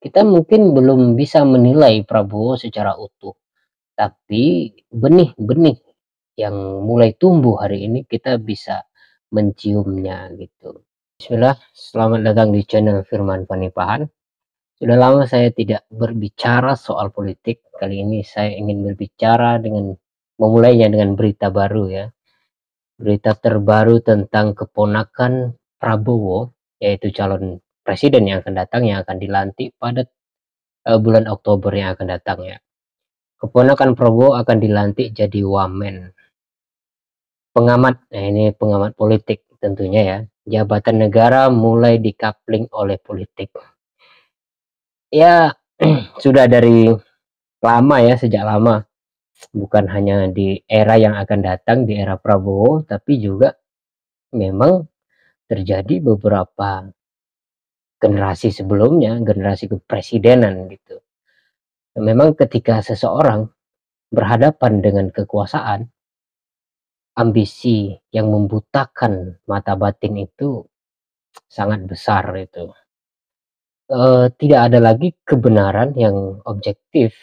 kita mungkin belum bisa menilai Prabowo secara utuh, tapi benih-benih yang mulai tumbuh hari ini kita bisa menciumnya gitu. Bismillah, selamat datang di channel Firman Panipahan. Sudah lama saya tidak berbicara soal politik. Kali ini saya ingin berbicara memulainya dengan berita baru ya. Berita terbaru tentang keponakan Prabowo, yaitu calon presiden yang akan datang, yang akan dilantik pada bulan Oktober yang akan datang ya. Keponakan Prabowo akan dilantik jadi wamen. Pengamat, nah ini pengamat politik tentunya ya. Jabatan negara mulai dikapling oleh politik. Ya, sudah dari lama ya, sejak lama. Bukan hanya di era yang akan datang, di era Prabowo, tapi juga memang terjadi beberapa generasi sebelumnya, generasi kepresidenan gitu. Memang ketika seseorang berhadapan dengan kekuasaan, ambisi yang membutakan mata batin itu sangat besar itu. Tidak ada lagi kebenaran yang objektif,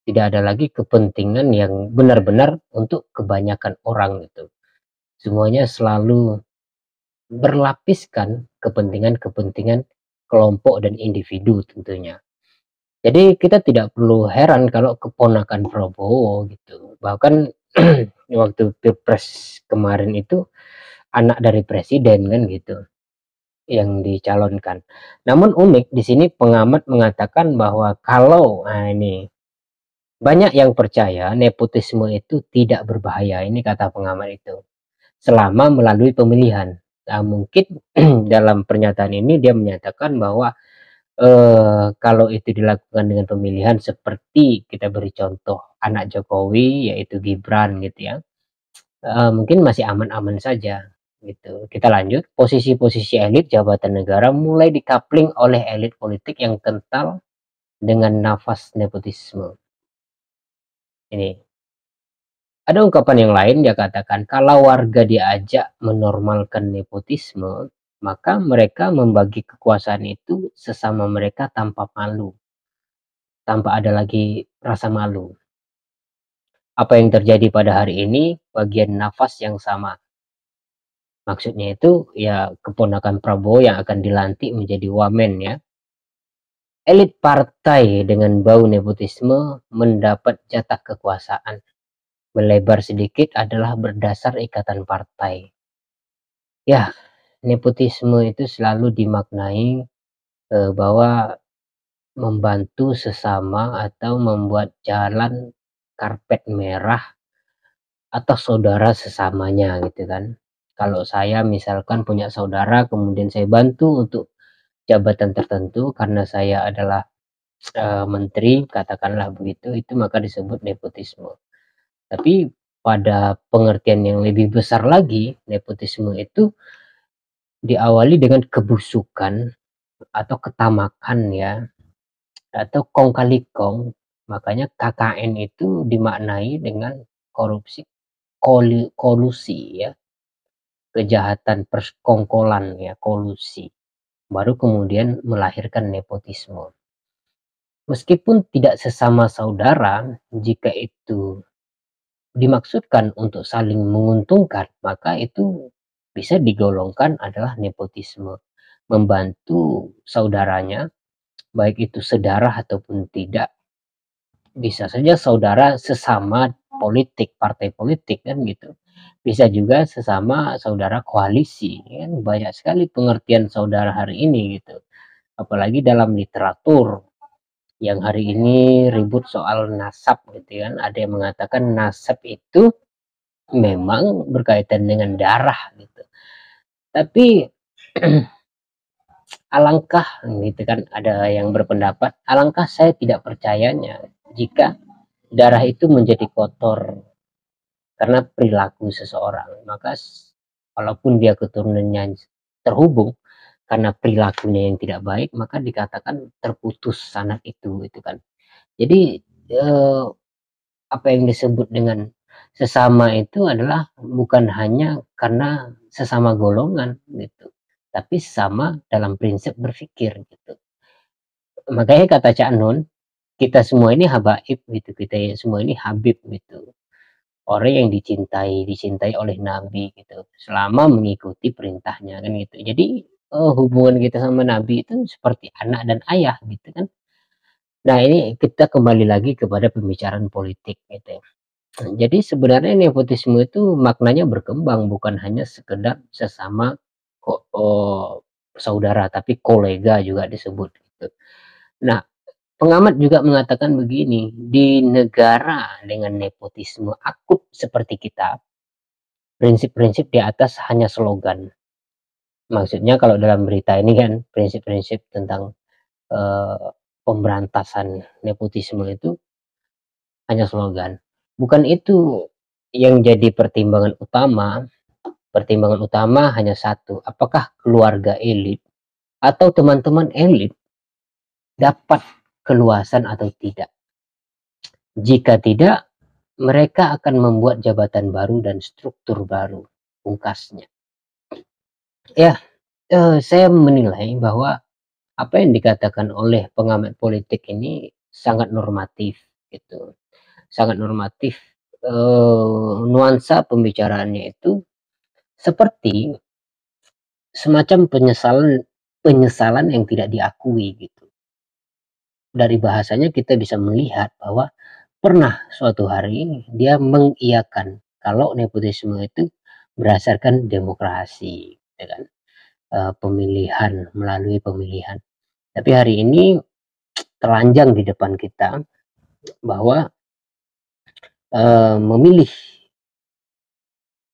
tidak ada lagi kepentingan yang benar-benar untuk kebanyakan orang gitu. Semuanya selalu berlapiskan kepentingan-kepentingan kelompok dan individu tentunya. Jadi kita tidak perlu heran kalau keponakan Prabowo gitu. Bahkan waktu Pilpres kemarin itu anak dari presiden kan gitu yang dicalonkan. Namun unik di sini pengamat mengatakan bahwa kalau ini banyak yang percaya nepotisme itu tidak berbahaya. Ini kata pengamat itu. Selama melalui pemilihan. Nah, mungkin dalam pernyataan ini dia menyatakan bahwa kalau itu dilakukan dengan pemilihan seperti kita beri contoh anak Jokowi yaitu Gibran gitu ya, mungkin masih aman-aman saja gitu. Kita lanjut, posisi-posisi elit jabatan negara mulai dikapling oleh elit politik yang kental dengan nafas nepotisme. Ini ada ungkapan yang lain, dia katakan kalau warga diajak menormalkan nepotisme, maka mereka membagi kekuasaan itu sesama mereka tanpa malu, tanpa ada lagi rasa malu. Apa yang terjadi pada hari ini bagian nafas yang sama. Maksudnya itu ya keponakan Prabowo yang akan dilantik menjadi wamen ya. Elit partai dengan bau nepotisme mendapat jatah kekuasaan. Melebar sedikit adalah berdasar ikatan partai. Ya, nepotisme itu selalu dimaknai bahwa membantu sesama atau membuat jalan karpet merah atau saudara sesamanya gitu kan. Kalau saya misalkan punya saudara kemudian saya bantu untuk jabatan tertentu karena saya adalah menteri katakanlah begitu, itu maka disebut nepotisme. Tapi pada pengertian yang lebih besar lagi, nepotisme itu diawali dengan kebusukan atau ketamakan ya, atau kong kali kong. Makanya KKN itu dimaknai dengan korupsi, kolusi ya, kejahatan persekongkolan ya, kolusi. Baru kemudian melahirkan nepotisme. Meskipun tidak sesama saudara, jika itu dimaksudkan untuk saling menguntungkan, maka itu bisa digolongkan adalah nepotisme. Membantu saudaranya, baik itu sedarah ataupun tidak. Bisa saja saudara sesama politik, partai politik kan gitu. Bisa juga sesama saudara koalisi, kan banyak sekali pengertian saudara hari ini gitu. Apalagi dalam literatur yang hari ini ribut soal nasab gitu kan. Ada yang mengatakan nasab itu memang berkaitan dengan darah gitu. Tapi alangkah gitu kan, ada yang berpendapat alangkah saya tidak percayanya jika darah itu menjadi kotor karena perilaku seseorang. Maka walaupun dia keturunannya terhubung karena perilakunya yang tidak baik, maka dikatakan terputus sanak itu gitu kan. Jadi apa yang disebut dengan sesama itu adalah bukan hanya karena sesama golongan gitu, tapi sesama dalam prinsip berpikir gitu. Makanya kata Cak Nun, kita semua ini habaib gitu, kita ya semua ini habib gitu. Orang yang dicintai oleh Nabi gitu, selama mengikuti perintahnya kan gitu. Jadi hubungan kita sama Nabi itu seperti anak dan ayah gitu kan. Nah ini kita kembali lagi kepada pembicaraan politik gitu. Jadi sebenarnya nepotisme itu maknanya berkembang, bukan hanya sekedar sesama saudara, tapi kolega juga disebut gitu. Nah, pengamat juga mengatakan begini, di negara dengan nepotisme akut seperti kita, prinsip-prinsip di atas hanya slogan. Maksudnya kalau dalam berita ini kan prinsip-prinsip tentang eh, pemberantasan nepotisme itu hanya slogan. Bukan itu yang jadi pertimbangan utama. Pertimbangan utama hanya satu, apakah keluarga elit atau teman-teman elit dapat keluasan atau tidak. Jika tidak, mereka akan membuat jabatan baru dan struktur baru, pungkasnya. Ya, saya menilai bahwa apa yang dikatakan oleh pengamat politik ini sangat normatif gitu. Sangat normatif, nuansa pembicaraannya itu seperti semacam penyesalan penyesalan yang tidak diakui gitu. Dari bahasanya kita bisa melihat bahwa pernah suatu hari dia mengiyakan kalau nepotisme itu berdasarkan demokrasi, ya kan? Pemilihan, melalui pemilihan. Tapi hari ini telanjang di depan kita bahwa memilih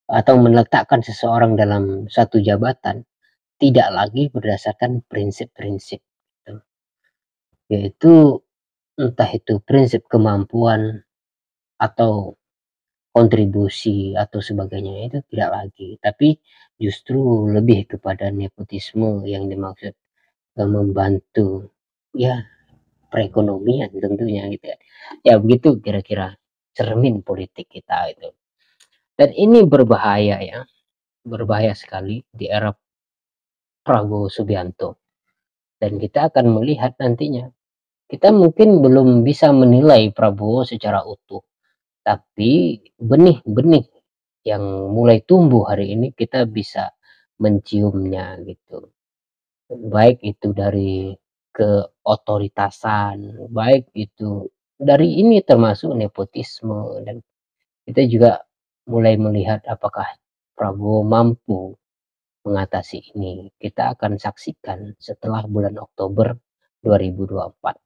atau meletakkan seseorang dalam satu jabatan tidak lagi berdasarkan prinsip-prinsip, gitu. Yaitu entah itu prinsip kemampuan atau kontribusi atau sebagainya, itu tidak lagi, tapi justru lebih kepada nepotisme yang dimaksud membantu ya perekonomian tentunya gitu ya. Ya begitu kira-kira cermin politik kita itu. Dan ini berbahaya ya, berbahaya sekali di era Prabowo Subianto. Dan kita akan melihat nantinya. Kita mungkin belum bisa menilai Prabowo secara utuh, tapi benih-benih yang mulai tumbuh hari ini kita bisa menciumnya gitu. Baik itu dari keotoritasan, baik itu dari ini termasuk nepotisme, dan kita juga mulai melihat apakah Prabowo mampu mengatasi ini. Kita akan saksikan setelah bulan Oktober 2024.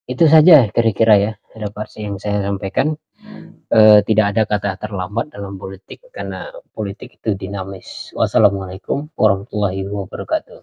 Itu saja kira-kira ya dapat yang saya sampaikan. Tidak ada kata terlambat dalam politik karena politik itu dinamis. Wassalamualaikum warahmatullahi wabarakatuh.